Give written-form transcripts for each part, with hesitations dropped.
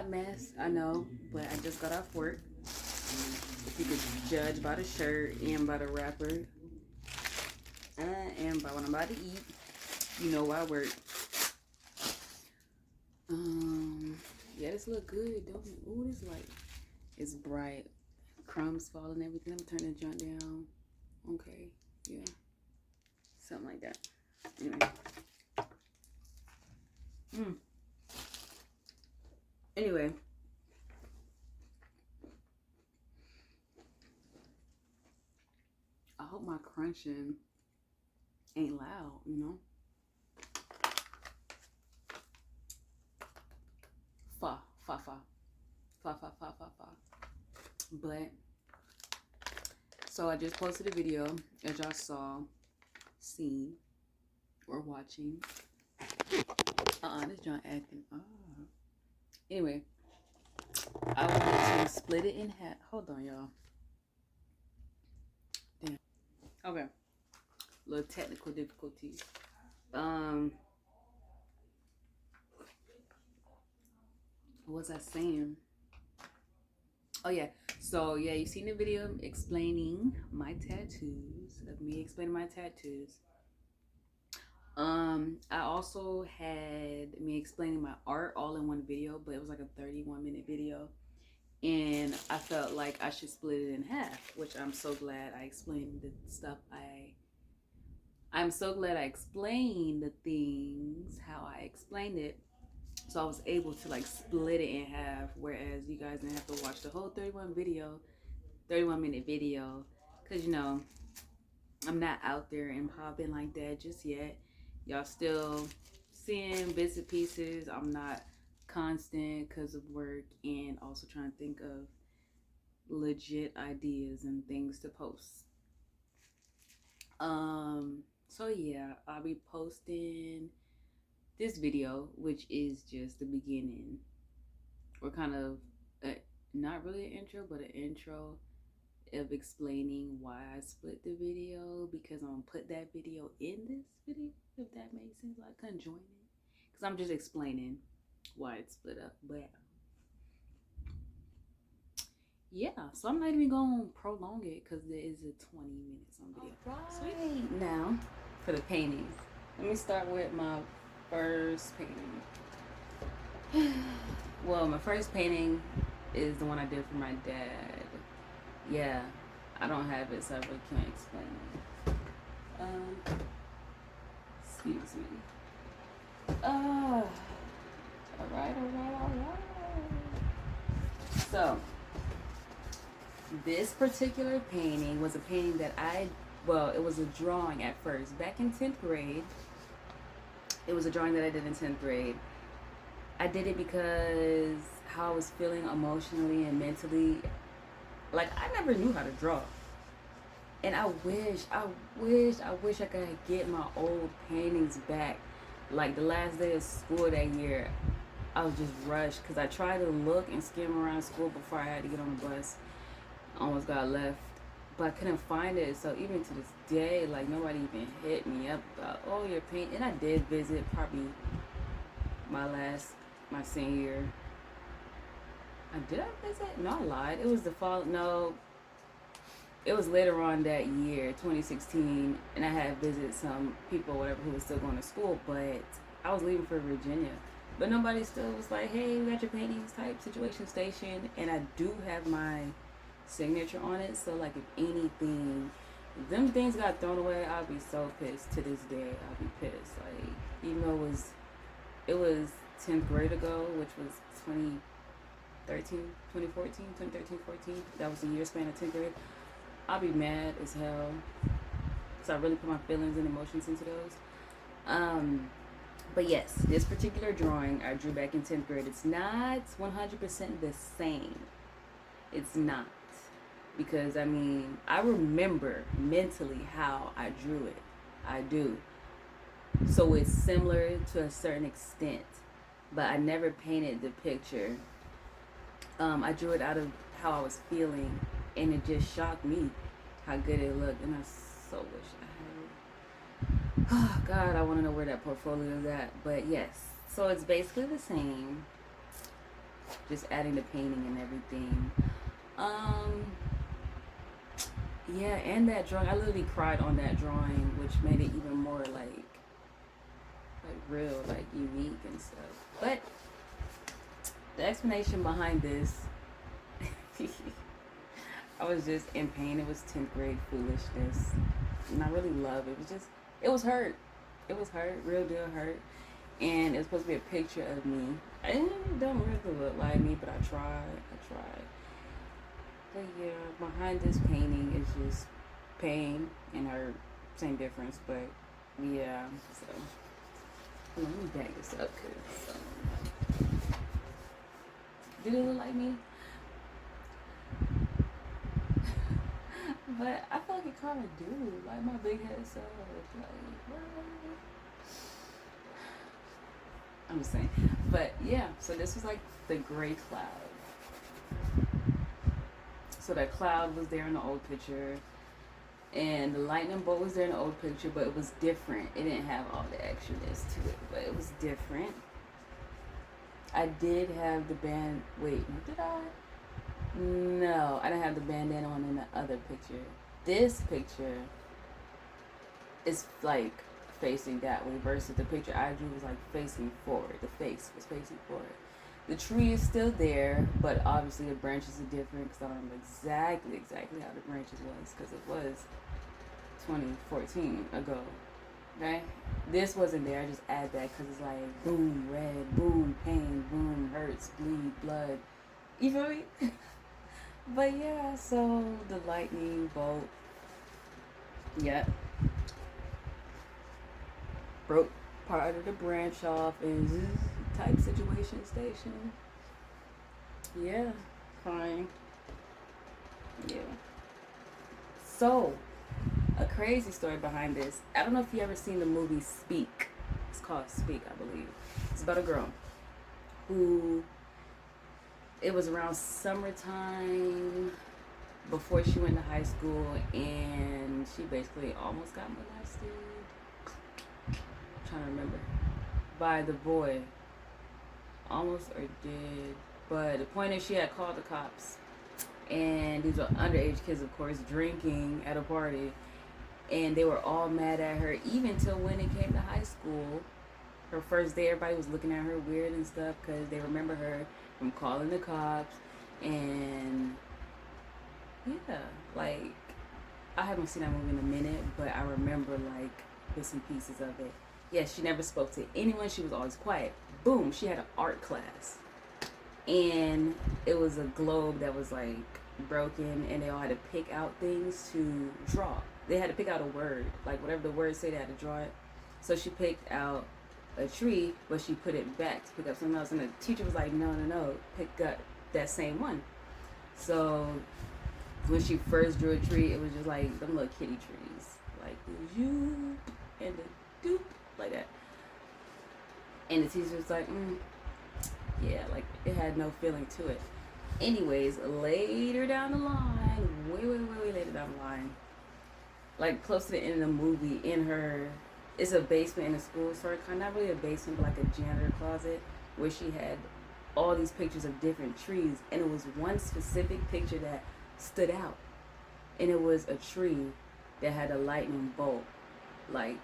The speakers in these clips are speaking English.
hot mess, I know, but I just got off work. If you could judge by the shirt and by the wrapper, and by what I'm about to eat, you know I work. Yeah, this look good, don't it? Ooh, this light is bright. Crumbs falling, everything. I'm turning the joint down. Okay, yeah, something like that. Anyway. Anyway. I hope my crunching ain't loud, you know? Fa, fa, fa. Fa, fa, fa, fa, fa. But, so I just posted a video, as y'all saw, seen, or watching. This John acting. Anyway, I wanted to split it in half. Hold on, y'all. Damn. Okay. Little technical difficulties. What was I saying? Oh yeah. So yeah, you seen the video explaining my tattoos, of me explaining my tattoos. I also had me explaining my art all in one video, but it was like a 31-minute video. And I felt like I should split it in half, which I'm so glad I explained the stuff I'm so glad I explained the things how I explained it. So I was able to like split it in half, whereas you guys didn't have to watch the whole 31-minute video, because you know, I'm not out there and popping like that just yet. Y'all still seeing bits and pieces. I'm not constant because of work and also trying to think of legit ideas and things to post. So yeah, I'll be posting this video, which is just the beginning, or kind of not really an intro, but an intro of explaining why I split the video, because I'm gonna put that video in this video, if that makes sense, like conjoining, because I'm just explaining why it's split up. But yeah, so I'm not even gonna prolong it because there is a 20 minutes on video. Sweet. Now for the paintings, let me start with my first painting. Well, my first painting is the one I did for my dad. Yeah, I don't have it, so I really can't explain it. Excuse me. All right. So, this particular painting was a painting that it was a drawing at first. Back in 10th grade, it was a drawing that I did in 10th grade. I did it because how I was feeling emotionally and mentally. Like, I never knew how to draw. And I wish I could get my old paintings back. Like, the last day of school that year, I was just rushed because I tried to look and skim around school before I had to get on the bus. I almost got left, but I couldn't find it. So even to this day, like, nobody even hit me up about, oh, your paint. And I did visit probably my senior year. Did I visit? No, I lied. It was the fall. No, it was later on that year, 2016, and I had visited some people, whatever, who was still going to school. But I was leaving for Virginia, but nobody still was like, "Hey, we got your paintings," type situation station, and I do have my signature on it. So like, if anything, if them things got thrown away, I'll be so pissed to this day. I'll be pissed. Like, even though it was 10th grade ago, which was 2013, 14. That was a year span of 10th grade. I'll be mad as hell. So I really put my feelings and emotions into those. But yes, this particular drawing I drew back in 10th grade. It's not 100% the same. It's not. Because, I mean, I remember mentally how I drew it. I do. So it's similar to a certain extent. But I never painted the picture. I drew it out of how I was feeling, and it just shocked me how good it looked, and I so wish I had it. Oh God, I want to know where that portfolio is at. But yes, so it's basically the same. just adding the painting and everything. Um, yeah, and that drawing, I literally cried on that drawing, which made it even more like real, like unique and stuff. But the explanation behind this, I was just in pain. It was 10th grade foolishness, and I really love it. It was just, it was hurt. It was hurt, real deal hurt. And it's supposed to be a picture of me. It don't really look like me, but I tried. I tried. But yeah, behind this painting is just pain and hurt. Same difference, but yeah. So let me back this up, cause did it look like me? But I feel like it kind of do. Like my big head self. Like what? I'm just saying. But yeah, so this was like the gray cloud. So that cloud was there in the old picture, and the lightning bolt was there in the old picture, but it was different. It didn't have all the extraness to it, but it was different. I did have the band. Wait, did I? No, I didn't have the bandana on in the other picture. This picture is like facing that way versus the picture I drew was like facing forward. The face was facing forward. The tree is still there, but obviously the branches are different because I don't remember exactly how the branches was because it was 2014 ago. Okay? This wasn't there. I just add that because it's like boom, red, boom, pain, boom, hurts, bleed, blood. You feel me? But yeah, so the lightning bolt, yep, broke part of the branch off in type situation station. Yeah, crying. Yeah. So, a crazy story behind this. I don't know if you ever seen the movie Speak. It's called Speak, I believe. It's about a girl who, it was around summertime before she went to high school, and she basically almost got molested. I'm trying to remember. By the boy. Almost or did. But the point is she had called the cops. And these were underage kids, of course, drinking at a party. And they were all mad at her, even till when it came to high school. Her first day, everybody was looking at her weird and stuff because they remember her from calling the cops. And yeah, like, I haven't seen that movie in a minute, but I remember like bits and pieces of it. Yeah, she never spoke to anyone. She was always quiet. Boom, she had an art class. And it was a globe that was like broken, and they all had to pick out things to draw. They had to pick out a word, like whatever the word said, they had to draw it. So she picked out a tree, but she put it back to pick up something else, and the teacher was like, no, pick up that same one. So when she first drew a tree, it was just like them little kitty trees, like the you and the doop, like that. And the teacher was like, yeah, like it had no feeling to it. Anyways, later down the line, way later down the line, like close to the end of the movie, in her, it's a basement in a school, sort of, not really a basement, but like a janitor closet, where she had all these pictures of different trees, and it was one specific picture that stood out, and it was a tree that had a lightning bolt. Like,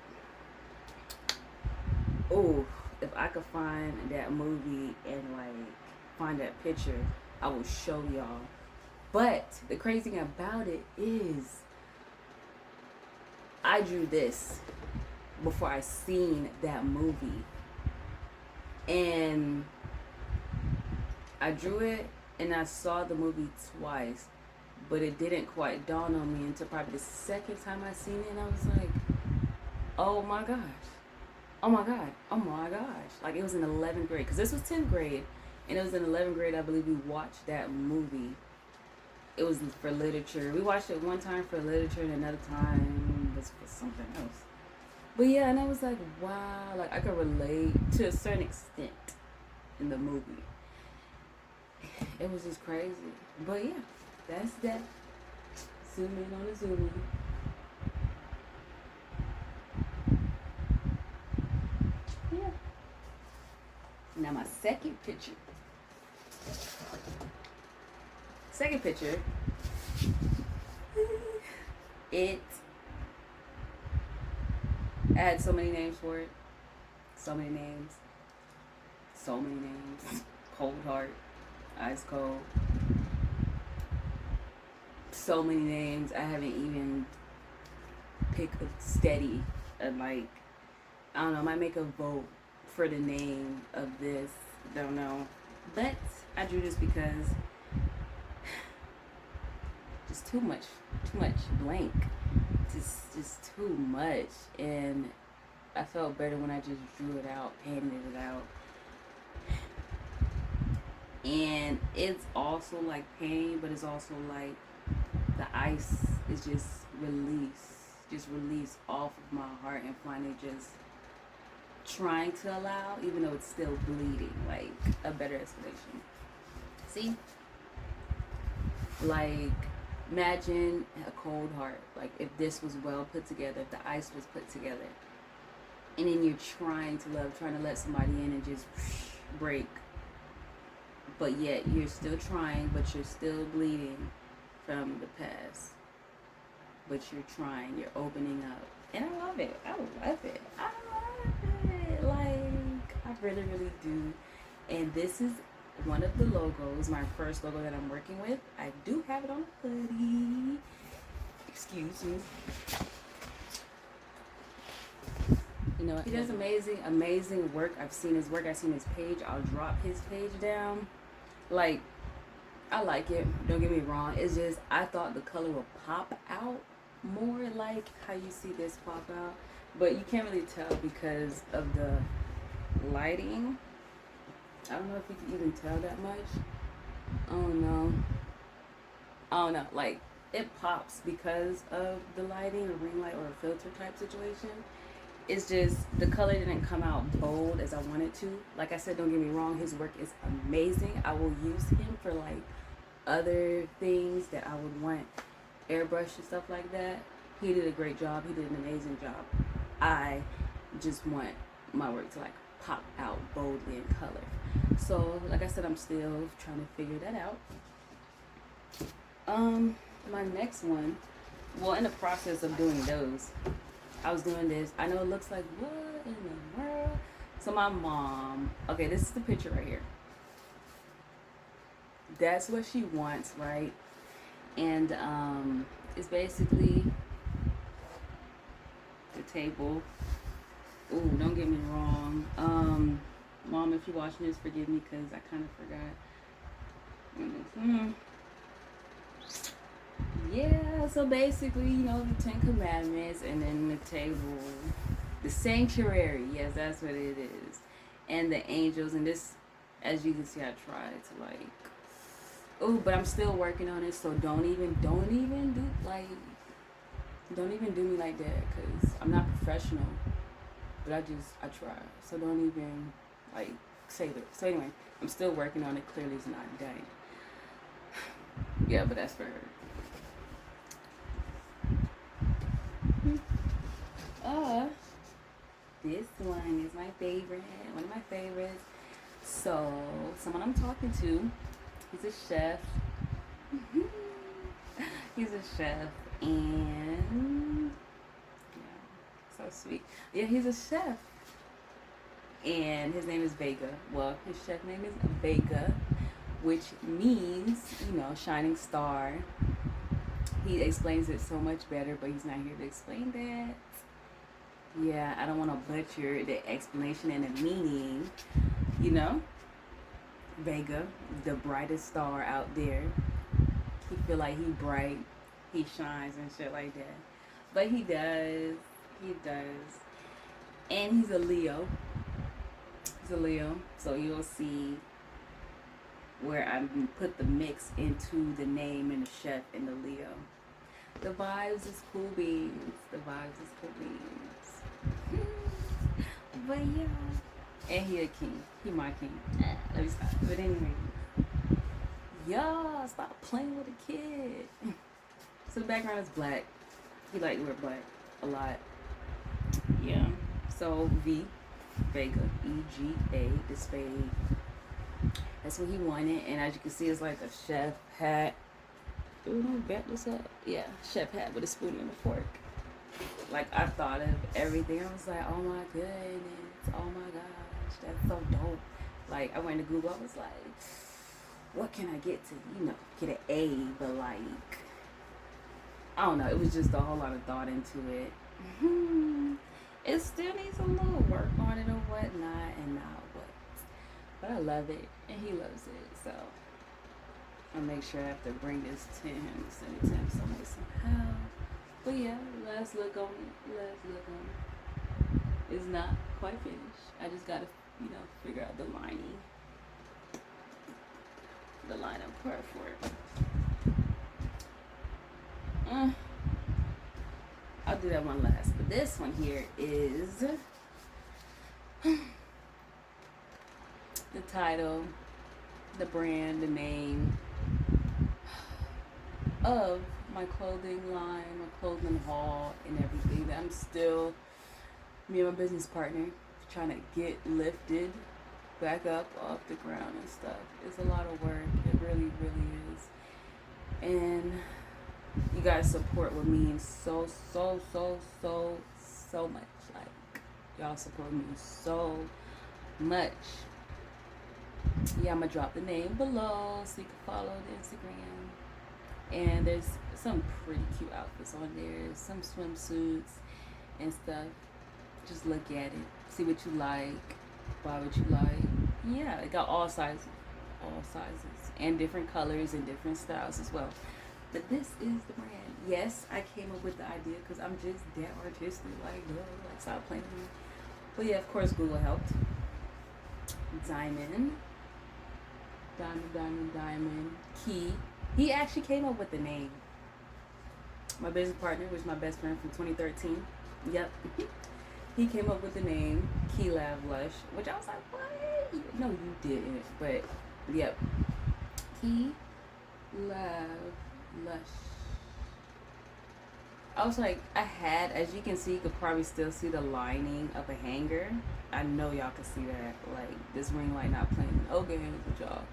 oh, if I could find that movie and like find that picture, I will show y'all. But the crazy thing about it is, I drew this before I seen that movie, and I drew it and I saw the movie twice, but it didn't quite dawn on me until probably the second time I seen it, and I was like, oh my gosh. Oh my gosh. Like, it was in 11th grade, because this was 10th grade, and it was in 11th grade, I believe we watched that movie. It was for literature. We watched it one time for literature, and another time was for something else. But yeah, and I was like, wow, like I could relate to a certain extent in the movie. It was just crazy. But yeah, that's that. Zoom in on the zoom in. Yeah. Now my second picture. Second picture, it I had so many names for it. So many names. So many names. Cold heart. Ice cold. So many names. I haven't even picked a steady. Like, I don't know. I might make a vote for the name of this. Don't know. But I drew this because just too much blank. Just too much. And I felt better when I just drew it out, painted it out. And it's also like pain, but it's also like the ice is just release off of my heart, and finally just trying to allow, even though it's still bleeding, like a better explanation. See? Like, imagine a cold heart. Like, if this was well put together, if the ice was put together, and then you're trying to love, trying to let somebody in and just break. But yet you're still trying, but you're still bleeding from the past. But you're trying, you're opening up. And I love it. I love it. I love it. Like, I really, really do. And this is one of the logos, my first logo that I'm working with. I do have it on a hoodie. Excuse me. You know, he does amazing work. I've seen his work. I've seen his page. I'll drop his page down. Like, I like it. Don't get me wrong. It's just, I thought the color would pop out more, like how you see this pop out. But you can't really tell because of the lighting. I don't know if you can even tell that much. I don't know. Like, it pops because of the lighting, a ring light or a filter type situation. It's just the color didn't come out bold as I wanted to. Like I said, don't get me wrong, his work is amazing. I will use him for like other things that I would want airbrush and stuff like that. He did a great job. He did an amazing job. I just want my work to like pop out boldly in color. So like I said, I'm still trying to figure that out. My next one, well, in the process of doing those, I was doing this. I know it looks like, what in the world? So my mom, okay, this is the picture right here. That's what she wants, right? And it's basically the table. Ooh, don't get me wrong. Mom, if you're watching this, forgive me because I kind of forgot. Yeah, so basically, you know, the 10 Commandments and then the table, the sanctuary, yes, that's what it is. And the angels, and this, as you can see, I tried to like, but I'm still working on it, so don't even do me like that, because I'm not professional, but I try, so don't even like say that. So anyway, I'm still working on it, clearly it's not done. Yeah, but that's for her. This one is my favorite, one of my favorites. So, someone I'm talking to, he's a chef. He's a chef, and yeah, so sweet. Yeah, he's a chef, and his name is Vega. Well, his chef name is Vega, which means, you know, shining star. He explains it so much better, but he's not here to explain that. Yeah, I don't want to butcher the explanation and the meaning, you know. Vega, the brightest star out there. He feel like he bright, he shines and shit like that. But he does. And he's a Leo. So you'll see where I put the mix into the name and the chef and the Leo. The vibes is cool beans. But yeah. And he a king. He my king. Let me stop. But anyway. Y'all, stop playing with a kid. So the background is black. He like to wear black a lot. Yeah. So Vega, E-G-A, the spade. That's what he wanted. And as you can see, it's like a chef hat. Ooh, don't bat this up. Yeah, chef hat with a spoon and a fork. Like, I thought of everything. I was like, oh my goodness, oh my gosh, that's so dope. Like, I went to Google. I was like, what can I get to, get an A? But like, I don't know. It was just a whole lot of thought into it. It still needs a little work on it or whatnot, and now what? But I love it, and he loves it. So I'll make sure I have to bring this to him, send it to him some way somehow. But yeah, let's look on it. Let's look on it. It's not quite finished. I just gotta, figure out the lining, the line-up part for it. I'll do that one last. But this one here is the title, the brand, the name of my clothing line, my clothing haul, and everything that I'm still, me and my business partner, trying to get lifted back up off the ground and stuff. It's a lot of work. It really, really is. And you guys' support would mean so much. Like, y'all support me so much. Yeah, I'm gonna drop the name below so you can follow the Instagram. And there's some pretty cute outfits on there, some swimsuits and stuff. Just look at it, see what you like, buy what you like. Yeah, it got all sizes, and different colors and different styles as well. But this is the brand. Yes, I came up with the idea because I'm just that artistic. Like, stop playing with me. But yeah, of course, Google helped. Diamond. Key. He actually came up with the name. My business partner was my best friend from 2013. Yep. He came up with the name Key Lav Lush, which I was like, what? No, you didn't. But, yep. Key Lav Lush. I was like, as you can see, you could probably still see the lining of a hanger. I know y'all can see that. Like, this ring light not playing no games with y'all.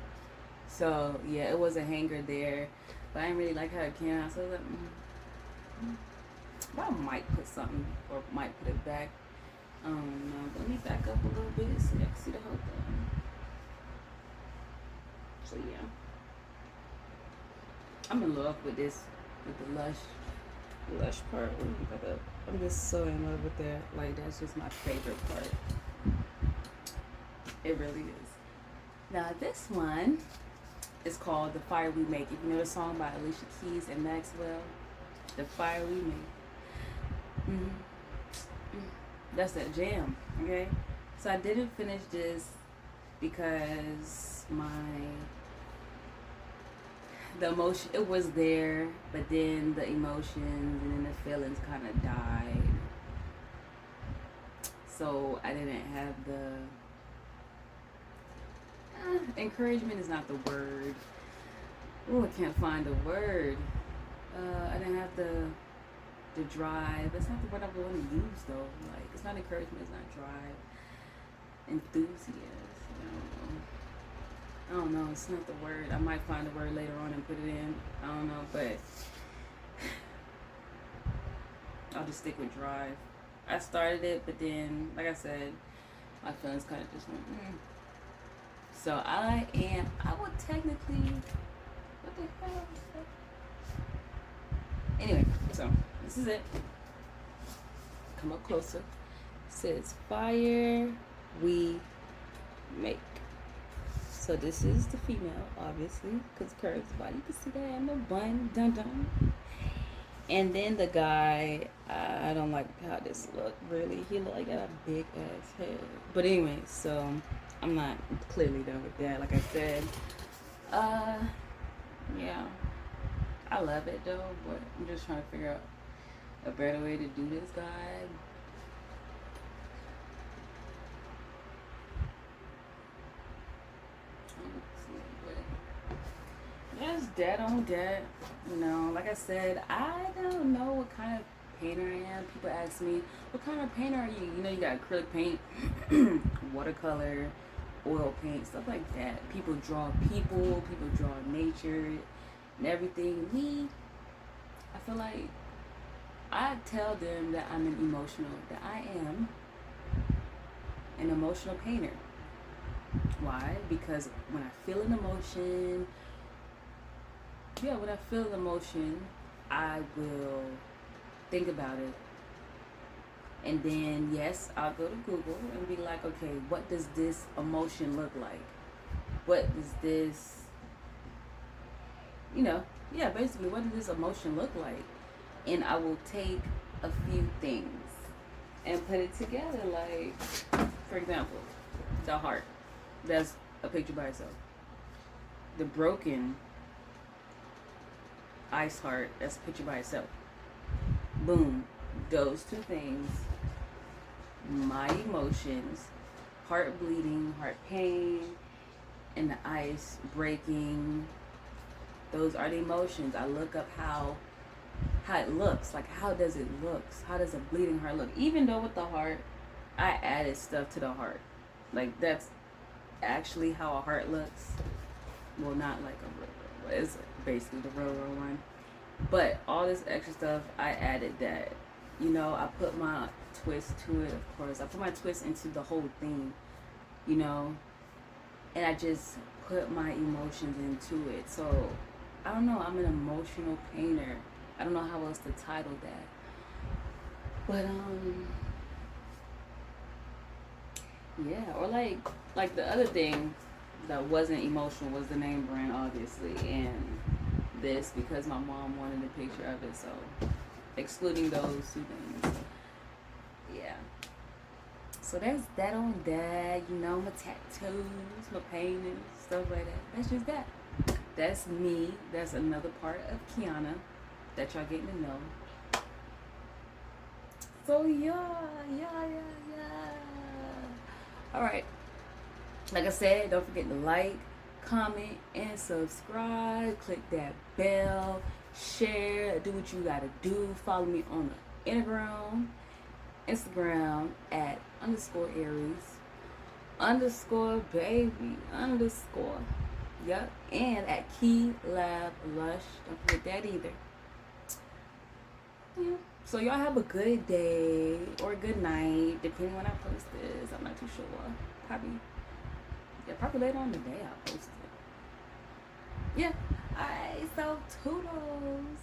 So, yeah, it was a hanger there. But I didn't really like how it came out. So I was like, I might put something, or might put it back. I don't know. But let me back up a little bit so I can see the whole thing. So, yeah. I'm in love with this, with the lush part. I'm just so in love with that. Like, that's just my favorite part. It really is. Now, this one is called The Fire We Make. If you know the song by Alicia Keys and Maxwell, The Fire We Make. That's that jam, okay? So I didn't finish this because the emotion, it was there, but then the emotions and then the feelings kind of died. So I didn't have the encouragement is not the word. Oh, I can't find the word. I didn't have the drive. That's not the word I want to use though. Like, it's not encouragement, it's not drive. Enthusiasm. I don't know, it's not the word. I might find the word later on and put it in. I don't know, but I'll just stick with drive. I started it, but then, like I said, my feelings kind of just went, So I would technically, what the hell? Anyway, so this is it. Come up closer. It says Fire We Make. So this is the female, obviously, because curves body. You can see that in the bun, dun. And then the guy, I don't like how this look. Really, he look like got a big ass head. But anyway, so I'm not clearly done with that. Like I said, yeah, I love it though. But I'm just trying to figure out a better way to do this guy. Just dead on dead. Like I said, I don't know what kind of painter I am. People ask me, what kind of painter are you? You got acrylic paint, watercolor, oil paint, stuff like that. People draw people draw nature. and everything. I feel like I tell them that that I am an emotional painter. Why? Because when I feel an emotion, when I feel an emotion, I will think about it. And then, yes, I'll go to Google and be like, okay, what does this emotion look like? What does this, basically, what does this emotion look like? And I will take a few things and put it together. Like, for example, the heart. That's a picture by itself. The broken ice heart. That's a picture by itself. Boom. Those two things. My emotions. Heart bleeding, heart pain, and the ice breaking. Those are the emotions. I look up how it looks. Like, how does it look? How does a bleeding heart look? Even though with the heart, I added stuff to the heart. Like, that's actually how a heart looks. Well, not like a real, but it's basically the real one. But all this extra stuff, I added that. I put my twist to it, of course. I put my twist into the whole thing, and I just put my emotions into it. So, I don't know, I'm an emotional painter. I don't know how else to title that. But, yeah, or like the other thing that wasn't emotional was the name brand, obviously, and this because my mom wanted a picture of it, so excluding those two things. Yeah. So that's that on that, my tattoos, my paintings, stuff like that. That's just that. That's me. That's another part of Ki-Kiana that y'all getting to know. So yeah. Alright. Like I said, don't forget to like, comment, and subscribe. Click that bell. Share. Do what you gotta do. Follow me on the Instagram at _Aries _baby _ Yep. And at Key Lab Lush. Don't forget that either. Yeah. So y'all have a good day or a good night, depending when I post this. I'm not too sure. Probably later on today I'll post it. Yeah. Alright, so toodles.